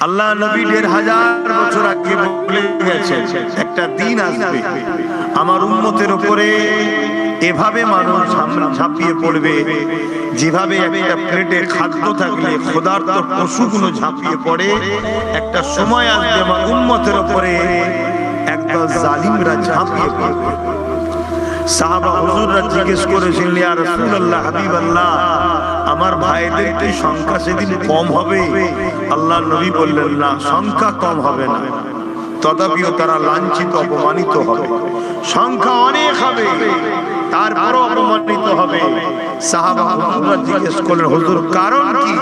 আল্লাহ নবী ১৫০০ বছর আগে বলে গেছেন একটা দিন আসবে আমার উম্মতের উপরে এভাবে মানুষ ঝাঁপিয়ে পড়বে যেভাবে একটা প্লেটে খাদ্য থাকলে ক্ষুধার্ত পশুগুলো ঝাঁপিয়ে পড়ে, একটা সময় আসবে আমার উম্মতের উপরে একদল জালিমরা ঝাঁপিয়ে পড়বে। সাহাবা হুজুররা জিজ্ঞেস করেছিলেন, ইয়া রাসূলুল্লাহ, হাবিবাল্লাহ, আমার ভাইদের কি সংখ্যা সেদিন কম হবে? আল্লাহর নবী বললেন, না, সংখ্যা কম হবে না, তথাপিও তারা লাঞ্ছিত অপমানিত হবে। সংখ্যা অনেক হবে, তারপরও অপমানিত হবে। সাহাবা হুজুররা জিজ্ঞেস করলেন, হুজুর কারণ কি?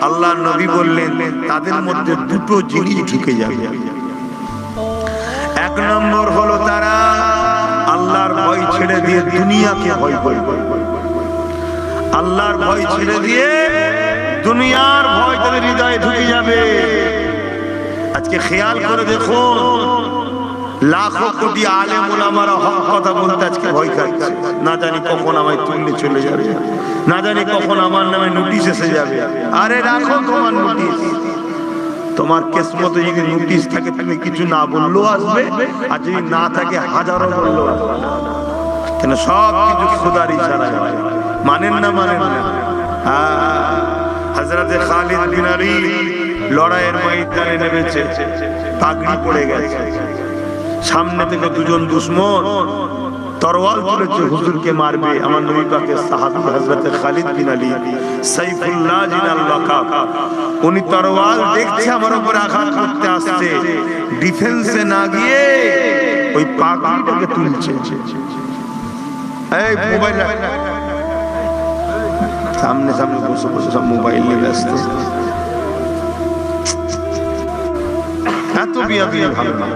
আল্লাহর নবী বললেন, তাদের মধ্যে দুটো জিনিস ঢুকে যাবে। এক নম্বর হলো তারা আল্লাহর ভয় ছেড়ে দিয়ে দুনিয়াকে ভয় করবে। আল্লাহর ভয় ছেড়ে দিয়ে দুনিয়ার ভয় তাদের হৃদয়ে ঢুকে যাবে। আজকে খেয়াল করে দেখুন, লাখো কোটি আলেম ওলামারা হক কথা বলতে আজকে ভয় খাচ্ছে। না জানি কখন আমায় তুললে চলে যাবে, না জানি কখন আমার নামে নোটিশ এসে যাবে। আরে রাখো তোমার নোটিশ, তোমার কিসমতে যদি নোটিশ থাকে তুমি কিছু না বললেও আসবে, আর যদি না থাকে হাজারো বললেও আসবে। কেন? সব কিছু খোদার ইশারায় হয়। মানেন না? মানেন না? হযরতে খালিদ বিন আলী লড়াইয়ের ময়দানে নেমেছে, পাগড়ি পড়ে গেছে। সামনে থেকে দুজন দুশমন তরোয়াল তুলেছে, হুজুরকে মারবে। আমার নবী পাকের সাহাবী হযরতে খালিদ বিন আলী সাইফুল্লাহ জিনাল ওয়াকাব, উনি তরোয়াল দেখছে আমার উপর আঘাত করতে আসছে, ডিফেন্সে না গিয়ে ওই পাগড়িটাকে তুলছে। এই মোবাইল সামনে সামনে বসে বসে সব মোবাইল নিয়ে ব্যস্ত। এত বিয়া ভালো না।